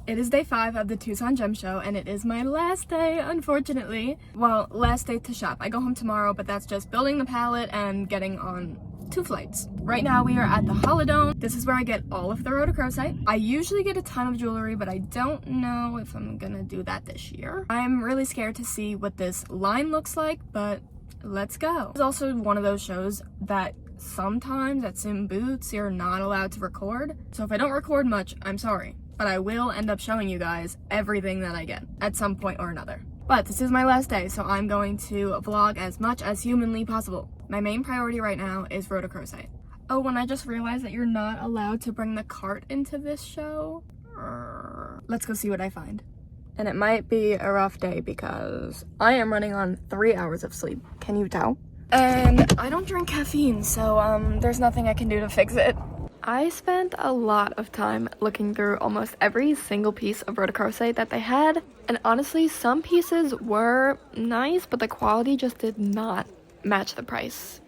It is day 5 of the Tucson Gem Show, and it is my last day, unfortunately. Well, last day to shop. I go home tomorrow, but that's just building the pallet and getting on 2 flights. Right now we are at the Holodome. This is where I get all of the rhodochrosite. I usually get a ton of jewelry, but I don't know if I'm gonna do that this year. I'm really scared to see what this line looks like, but let's go. It's also one of those shows that sometimes at Sim Boots you're not allowed to record. So if I don't record much, I'm sorry. But I will end up showing you guys everything that I get at some point or another. But this is my last day, so I'm going to vlog as much as humanly possible. My main priority right now is rhodochrosite. Oh, and I just realized that you're not allowed to bring the cart into this show. Let's go see what I find. And it might be a rough day because I am running on 3 hours of sleep. Can you tell? And I don't drink caffeine, so there's nothing I can do to fix it. I spent a lot of time looking through almost every single piece of rhodochrosite that they had, and honestly, some pieces were nice, but the quality just did not match the price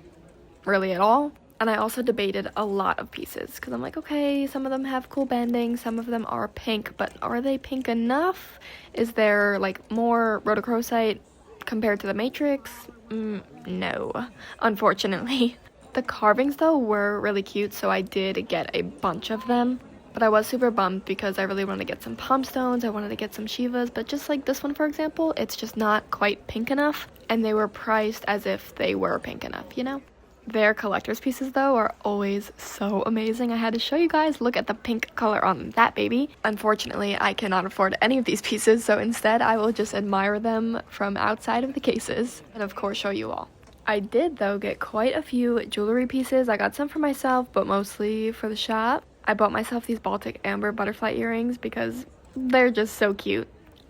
really at all. And I also debated a lot of pieces because I'm like, okay, some of them have cool bending, some of them are pink, but are they pink enough? Is there like more rhodochrosite compared to the matrix? No, unfortunately. The carvings though were really cute, so I did get a bunch of them, but I was super bummed because I really wanted to get some palm stones, I wanted to get some Shivas, but just like this one for example, it's just not quite pink enough, and they were priced as if they were pink enough, you know? Their collector's pieces though are always so amazing. I had to show you guys, look at the pink color on that baby. Unfortunately, I cannot afford any of these pieces, so instead I will just admire them from outside of the cases, and of course show you all. I did though get quite a few jewelry pieces. I got some for myself, but mostly for the shop. I bought myself these Baltic Amber butterfly earrings because they're just so cute.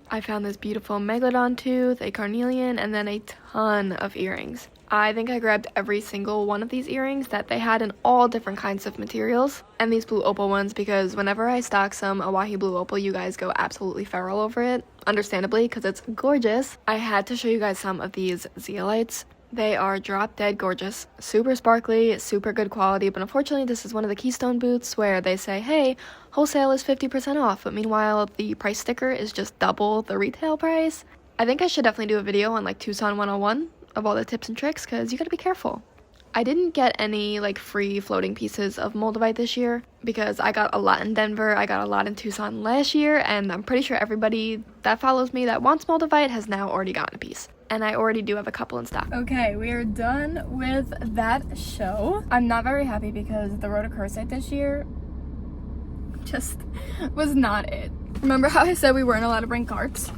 I found this beautiful megalodon tooth, a carnelian, and then a ton of earrings. I think I grabbed every single one of these earrings that they had in all different kinds of materials, and these blue opal ones because whenever I stock some Oahi blue opal, you guys go absolutely feral over it, understandably because it's gorgeous. I had to show you guys some of these zeolites. They are drop dead gorgeous, super sparkly, super good quality, but unfortunately this is one of the Keystone booths where they say, hey, wholesale is 50% off, but meanwhile the price sticker is just double the retail price. I think I should definitely do a video on like Tucson 101 of all the tips and tricks because you gotta be careful. I didn't get any like free floating pieces of moldavite this year because I got a lot in Denver, I got a lot in Tucson last year, and I'm pretty sure everybody that follows me that wants moldavite has now already gotten a piece. And I already do have a couple in stock. Okay, we are done with that show. I'm not very happy because the rhodochrosite this year just was not it. Remember how I said we weren't allowed to bring carts?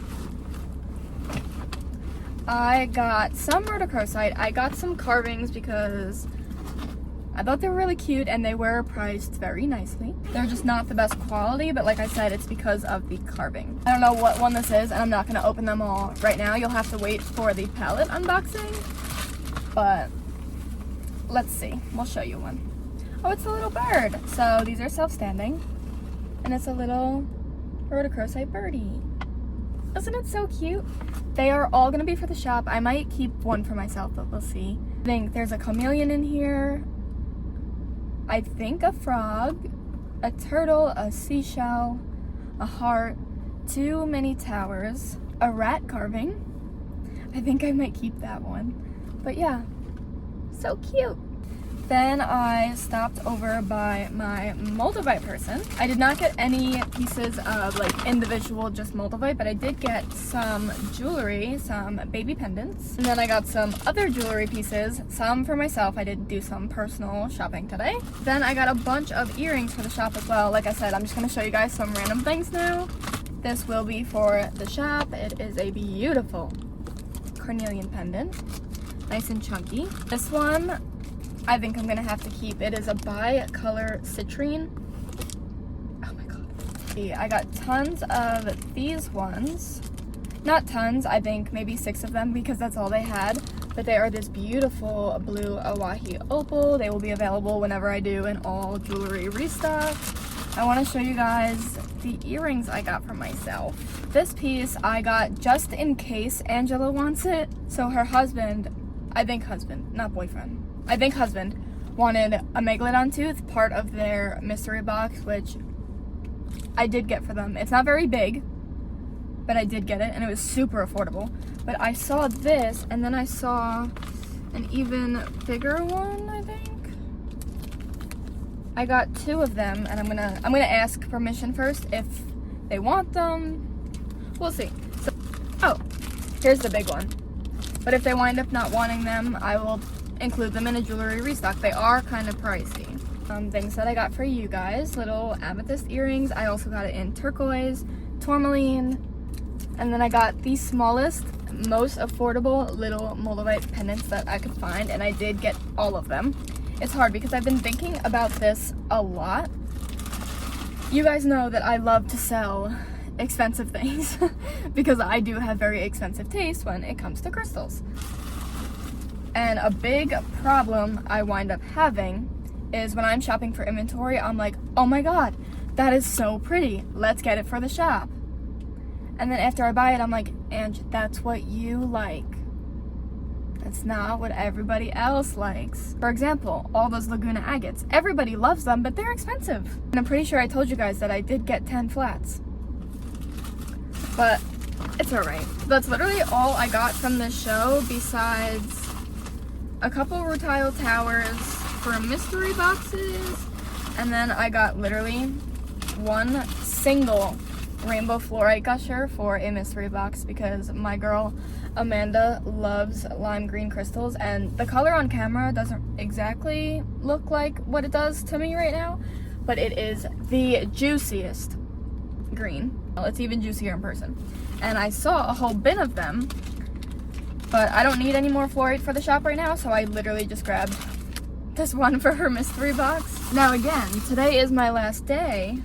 I got some rhodochrosite. I got some carvings because I thought they were really cute and they were priced very nicely. They're just not the best quality, but like I said, it's because of the carving. I don't know what one this is, and I'm not gonna open them all right now. You'll have to wait for the palette unboxing, but let's see. We'll show you one. Oh, it's a little bird. So these are self-standing, and it's a little rhodochrosite birdie. Isn't it so cute? They are all gonna be for the shop. I might keep one for myself, but we'll see. I think there's a chameleon in here. I think a frog, a turtle, a seashell, a heart, 2 mini towers, a rat carving. I think I might keep that one. But yeah, so cute. Then I stopped over by my moldavite person. I did not get any pieces of like individual just moldavite, but I did get some jewelry, some baby pendants. And then I got some other jewelry pieces, some for myself. I did do some personal shopping today. Then I got a bunch of earrings for the shop as well. Like I said, I'm just gonna show you guys some random things now. This will be for the shop. It is a beautiful carnelian pendant, nice and chunky. This one, I think I'm gonna have to keep. It is a bi-color citrine. Oh my god. I got tons of these ones. Not tons, I think maybe 6 of them because that's all they had. But they are this beautiful blue Oahi opal. They will be available whenever I do an all jewelry restock. I want to show you guys the earrings I got for myself. This piece I got just in case Angela wants it. So her husband, I think husband, not boyfriend. I think husband wanted a megalodon tooth, part of their mystery box, which I did get for them. It's not very big, but I did get it, and it was super affordable. But I saw this, and then I saw an even bigger one, I think. I got 2 of them, and I'm gonna ask permission first if they want them. We'll see. So, oh, here's the big one. But if they wind up not wanting them, I will include them in a jewelry restock. They are kind of pricey. Things that I got for you guys, little amethyst earrings. I also got it in turquoise, tourmaline, and then I got the smallest, most affordable little moldavite pendants that I could find, and I did get all of them. It's hard because I've been thinking about this a lot. You guys know that I love to sell expensive things because I do have very expensive taste when it comes to crystals. And a big problem I wind up having is when I'm shopping for inventory, I'm like, oh my god, that is so pretty, let's get it for the shop. And then after I buy it, I'm like, Ange, that's what you like. That's not what everybody else likes. For example, all those Laguna agates. Everybody loves them, but they're expensive. And I'm pretty sure I told you guys that I did get 10 flats. But it's alright. That's literally all I got from this show, besides a couple rutile towers for mystery boxes, and then I got literally 1 single rainbow fluorite gusher for a mystery box because my girl Amanda loves lime green crystals, and the color on camera doesn't exactly look like what it does to me right now, but it is the juiciest green. Well, it's even juicier in person. And I saw a whole bin of them, but I don't need any more fluorite for the shop right now, so I literally just grabbed this one for her mystery box. Now again, today is my last day,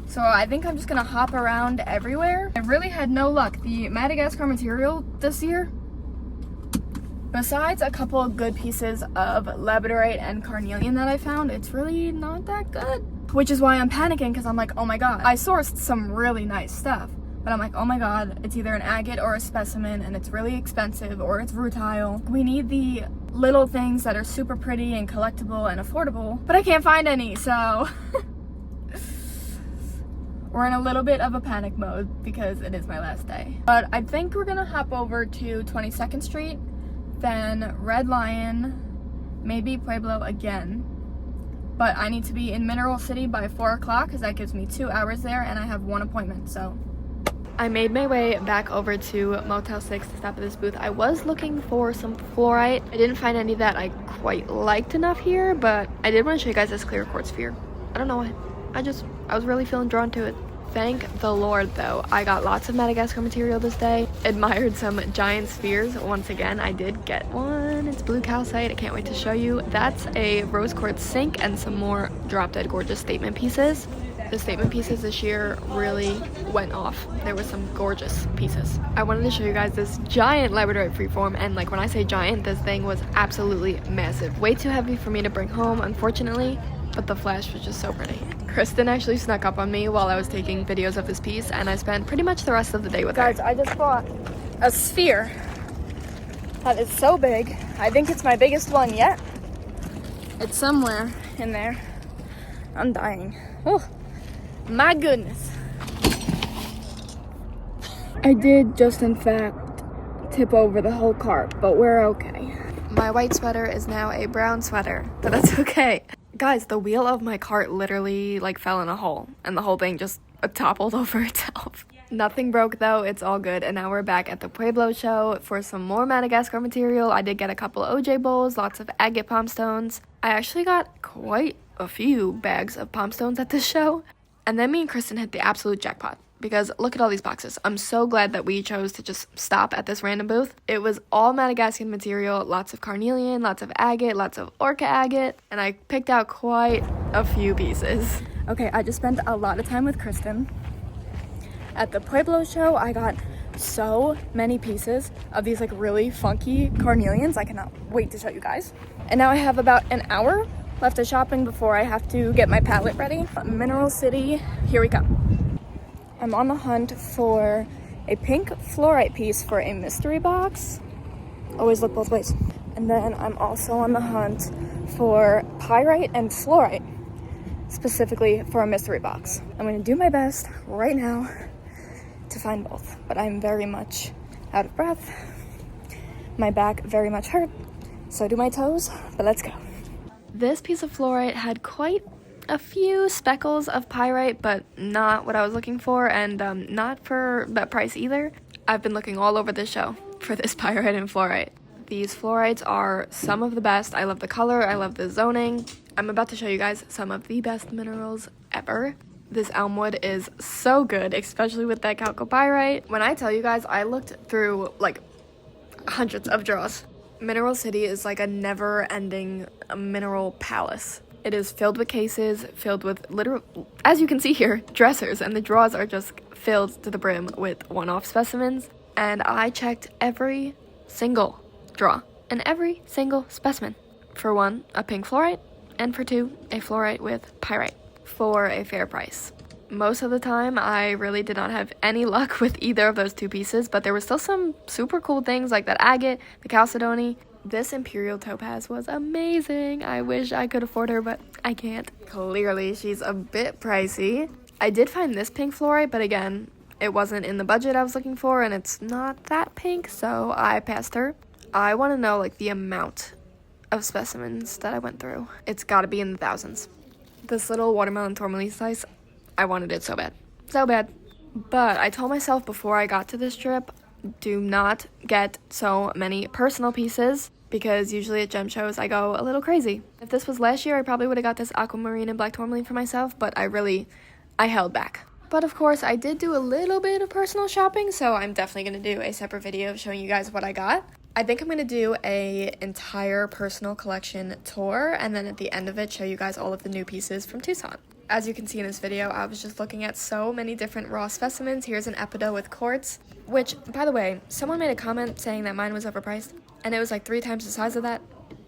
so I think I'm just gonna hop around everywhere. I really had no luck. The Madagascar material this year, besides a couple of good pieces of labradorite and carnelian that I found, it's really not that good. Which is why I'm panicking, because I'm like, oh my god. I sourced some really nice stuff, but I'm like, oh my god, it's either an agate or a specimen, and it's really expensive, or it's rutile. We need the little things that are super pretty and collectible and affordable, but I can't find any, so we're in a little bit of a panic mode because it is my last day. But I think we're gonna hop over to 22nd Street, then Red Lion, maybe Pueblo again. But I need to be in Mineral City by 4 o'clock because that gives me 2 hours there, and I have 1 appointment, so. I made my way back over to Motel 6 to stop at this booth. I was looking for some fluorite. I didn't find any that I quite liked enough here, but I did want to show you guys this clear quartz sphere. I don't know why. I was really feeling drawn to it. Thank the Lord, though. I got lots of Madagascar material this day. Admired some giant spheres. Once again, I did get one. It's blue calcite. I can't wait to show you. That's a rose quartz sink and some more drop dead gorgeous statement pieces. The statement pieces this year really went off. There were some gorgeous pieces. I wanted to show you guys this giant labradorite freeform, and like when I say giant, this thing was absolutely massive. Way too heavy for me to bring home, unfortunately, but the flash was just so pretty. Kristen actually snuck up on me while I was taking videos of this piece, and I spent pretty much the rest of the day with her. Guys, I just bought a sphere that is so big. I think it's my biggest one yet. It's somewhere in there. I'm dying. Oh, my goodness. I did just in fact tip over the whole cart, but we're okay. My white sweater is now a brown sweater, but that's okay. Guys, the wheel of my cart literally like fell in a hole, and the whole thing just toppled over itself. Nothing broke though, it's all good, and now we're back at the Pueblo show for some more Madagascar material. I did get a couple OJ bowls, lots of agate palm stones. I actually got quite a few bags of palm stones at this show, and then me and Kristen hit the absolute jackpot. Because look at all these boxes. I'm so glad that we chose to just stop at this random booth. It was all Madagascan material, lots of carnelian, lots of agate, lots of orca agate, and I picked out quite a few pieces. Okay, I just spent a lot of time with Kristen. At the Pueblo show, I got so many pieces of these like really funky carnelians. I cannot wait to show you guys. And now I have about an hour left of shopping before I have to get my pallet ready. Mineral City, here we come. I'm on the hunt for a pink fluorite piece for a mystery box. Always look both ways. And then I'm also on the hunt for pyrite and fluorite. specifically for a mystery box. I'm gonna do my best right now to find both, but I'm very much out of breath. My back very much hurt, so do my toes, but let's go. This piece of fluorite had quite a few speckles of pyrite, but not what I was looking for, and not for that price either. I've been looking all over the show for this pyrite and fluorite. These fluorites are some of the best. I love the color, I love the zoning. I'm about to show you guys some of the best minerals ever. This elmwood is so good, especially with that chalcopyrite. When I tell you guys, I looked through like hundreds of drawers. Mineral City is like a never-ending mineral palace. It is filled with cases, filled with literal, as you can see here, dressers, and the drawers are just filled to the brim with one-off specimens. And I checked every single drawer and every single specimen. For one, a pink fluorite, and for two, a fluorite with pyrite for a fair price. Most of the time, I really did not have any luck with either of those two pieces, but there were still some super cool things like that agate, the chalcedony. This imperial topaz was amazing. I wish I could afford her, but I can't. Clearly, she's a bit pricey. I did find this pink fluorite, but again, it wasn't in the budget I was looking for, and it's not that pink, so I passed her. I want to know like the amount of specimens that I went through. It's got to be in the thousands. This little watermelon tourmaline slice, I wanted it so bad. So bad. But I told myself before I got to this trip, do not get so many personal pieces, because usually at gem shows I go a little crazy. If this was last year, I probably would have got this aquamarine and black tourmaline for myself, but I held back. But of course, I did do a little bit of personal shopping, so I'm definitely going to do a separate video showing you guys what I got. I think I'm going to do a entire personal collection tour, and then at the end of it, show you guys all of the new pieces from Tucson. As you can see in this video, I was just looking at so many different raw specimens. Here's an epido with quartz, which, by the way, someone made a comment saying that mine was overpriced, and it was like 3 times the size of that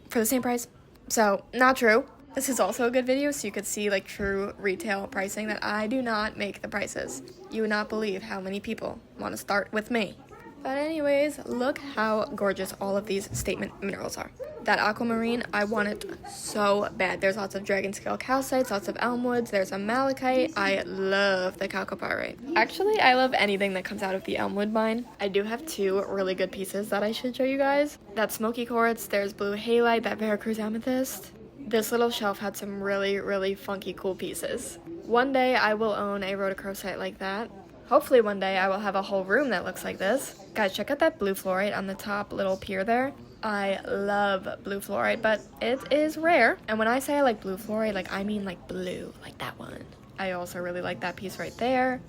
for the same price. So, not true. This is also a good video, so you could see like true retail pricing that I do not make the prices. You would not believe how many people want to start with me. But anyways, look how gorgeous all of these statement minerals are. That aquamarine, I want it so bad. There's lots of dragon scale calcites, lots of elmwoods, there's a malachite. I love the chalcopyrite. Actually, I love anything that comes out of the elmwood mine. I do have 2 really good pieces that I should show you guys. That smoky quartz, there's blue halite, that Veracruz amethyst. This little shelf had some really, really funky cool pieces. One day I will own a rhodochrosite like that. Hopefully one day I will have a whole room that looks like this. Guys, check out that blue fluorite on the top little pier there. I love blue fluorite, but it is rare. And when I say I like blue fluorite, like I mean like blue, like that one. I also really like that piece right there.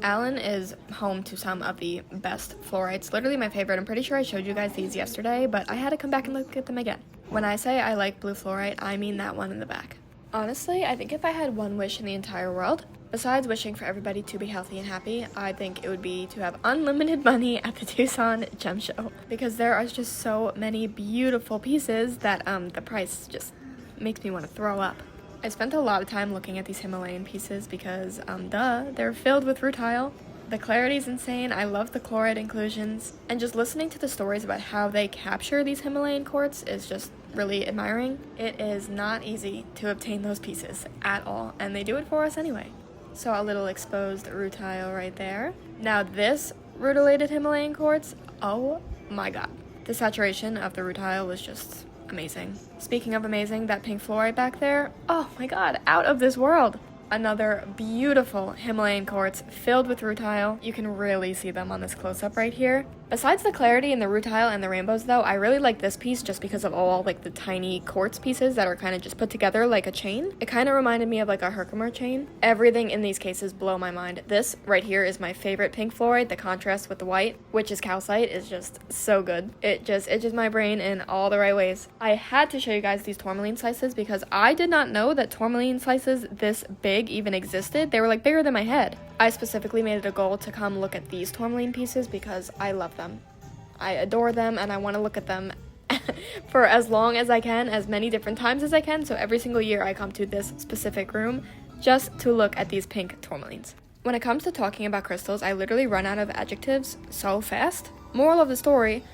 Allen is home to some of the best fluorites, literally my favorite. I'm pretty sure I showed you guys these yesterday, but I had to come back and look at them again. When I say I like blue fluorite, I mean that one in the back. Honestly, I think if I had one wish in the entire world, besides wishing for everybody to be healthy and happy, I think it would be to have unlimited money at the Tucson Gem Show. Because there are just so many beautiful pieces that the price just makes me want to throw up. I spent a lot of time looking at these Himalayan pieces because, they're filled with rutile. The clarity is insane. I love the chloride inclusions. And just listening to the stories about how they capture these Himalayan quartz is just really admiring. It is not easy to obtain those pieces at all, and they do it for us anyway. So a little exposed rutile right there. Now this rutilated Himalayan quartz, oh my god. The saturation of the rutile was just amazing. Speaking of amazing, that pink fluorite back there, oh my god, out of this world. Another beautiful Himalayan quartz filled with rutile. You can really see them on this close-up right here. Besides the clarity and the rutile and the rainbows though, I really like this piece just because of all like the tiny quartz pieces that are kind of just put together like a chain. It kind of reminded me of like a Herkimer chain. Everything in these cases blow my mind. This right here is my favorite pink fluorite. The contrast with the white, which is calcite, is just so good. It just itches my brain in all the right ways. I had to show you guys these tourmaline slices because I did not know that tourmaline slices this big even existed. They were like bigger than my head. I specifically made it a goal to come look at these tourmaline pieces because I love them. I adore them and I want to look at them for as long as I can, as many different times as I can. So every single year I come to this specific room just to look at these pink tourmalines. When it comes to talking about crystals, I literally run out of adjectives so fast. Moral of the story,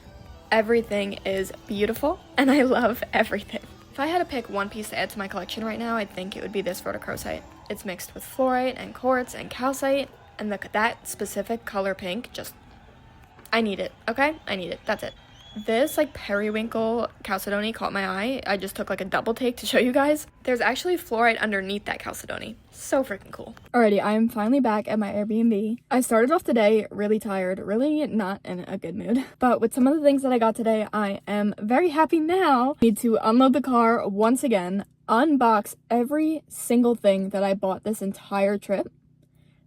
everything is beautiful and I love everything. If I had to pick one piece to add to my collection right now, I think it would be this rhodochrosite. It's mixed with fluorite and quartz and calcite, and that specific color pink, just, I need it, okay? I need it, that's it. This like periwinkle chalcedony caught my eye. I just took like a double take to show you guys. There's actually fluorite underneath that chalcedony. So freaking cool. Alrighty, I am finally back at my Airbnb. I started off today really tired, really not in a good mood. But with some of the things that I got today, I am very happy now. I need to unload the car once again, unbox every single thing that I bought this entire trip,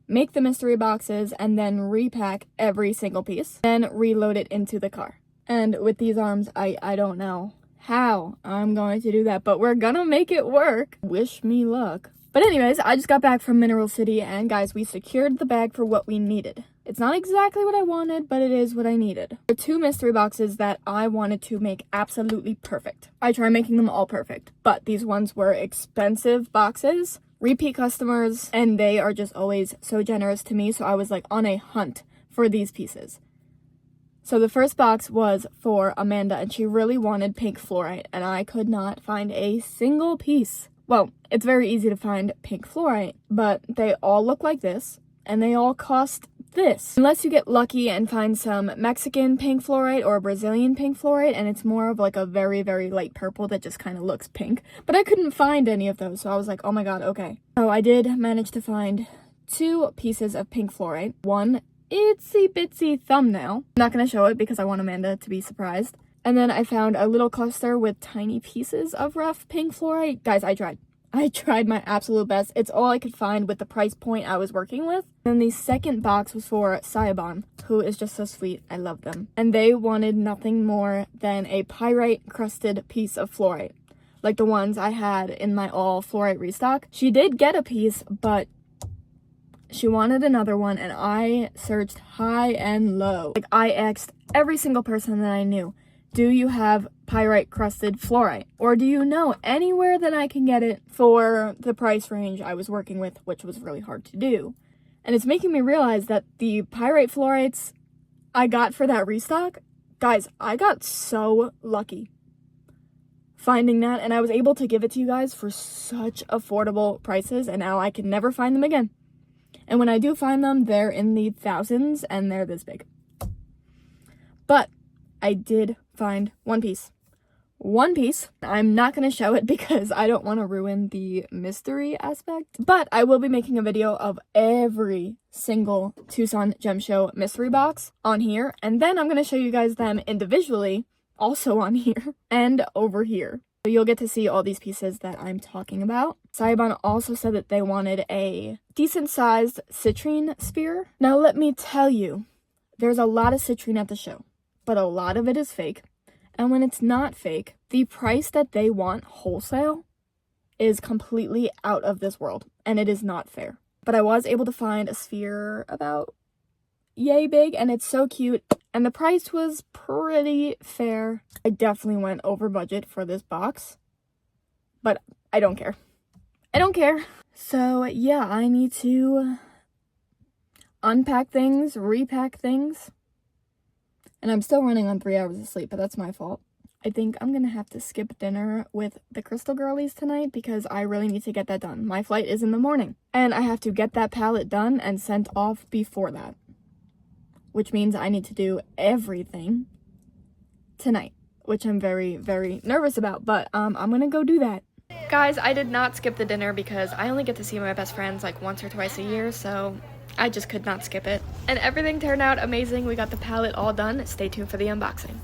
make the mystery boxes, and then repack every single piece, then reload it into the car. And with these arms, I don't know how I'm going to do that, but we're gonna make it work. Wish me luck. But anyways, I just got back from Mineral City, and guys, we secured the bag for what we needed. It's not exactly what I wanted, but it is what I needed. There are 2 mystery boxes that I wanted to make absolutely perfect. I try making them all perfect, but these ones were expensive boxes, repeat customers, and they are just always so generous to me, so I was like on a hunt for these pieces. So the first box was for Amanda, and she really wanted pink fluorite, and I could not find a single piece. Well, it's very easy to find pink fluorite, but they all look like this, and they all cost this. Unless you get lucky and find some Mexican pink fluorite or Brazilian pink fluorite, and it's more of like a very, very light purple that just kind of looks pink. But I couldn't find any of those, so I was like, oh my god, okay. So I did manage to find 2 pieces of pink fluorite. One itsy bitsy thumbnail. I'm not gonna show it because I want Amanda to be surprised. And then I found a little cluster with tiny pieces of rough pink fluorite. Guys, I tried my absolute best. It's all I could find with the price point I was working with. And the second box was for Sayaban, who is just so sweet. I love them. And they wanted nothing more than a pyrite crusted piece of fluorite, like the ones I had in my all fluorite restock. She did get a piece, but she wanted another one, and I searched high and low. Like, I asked every single person that I knew, do you have pyrite crusted fluorite? Or do you know anywhere that I can get it for the price range I was working with, which was really hard to do. And it's making me realize that the pyrite fluorites I got for that restock, guys, I got so lucky finding that, and I was able to give it to you guys for such affordable prices, and now I can never find them again. And when I do find them, they're in the thousands, and they're this big. But I did find one piece. One piece. I'm not going to show it because I don't want to ruin the mystery aspect. But I will be making a video of every single Tucson Gem Show mystery box on here. And then I'm going to show you guys them individually, also on here, and over here. So you'll get to see all these pieces that I'm talking about. Sayaban also said that they wanted a decent-sized citrine spear. Now let me tell you, there's a lot of citrine at the show, but a lot of it is fake. And when it's not fake, the price that they want wholesale is completely out of this world, and it is not fair. But I was able to find a sphere about yay big, and it's so cute, and the price was pretty fair. I definitely went over budget for this box, but I don't care. I don't care. So yeah, I need to unpack things, repack things, and I'm still running on 3 hours of sleep, but that's my fault. I think I'm gonna have to skip dinner with the Crystal Girlies tonight because I really need to get that done. My flight is in the morning, and I have to get that pallet done and sent off before that, which means I need to do everything tonight, which I'm very, very nervous about, but I'm gonna go do that. Guys, I did not skip the dinner because I only get to see my best friends like once or twice a year, so I just could not skip it. And everything turned out amazing. We got the palette all done. Stay tuned for the unboxing.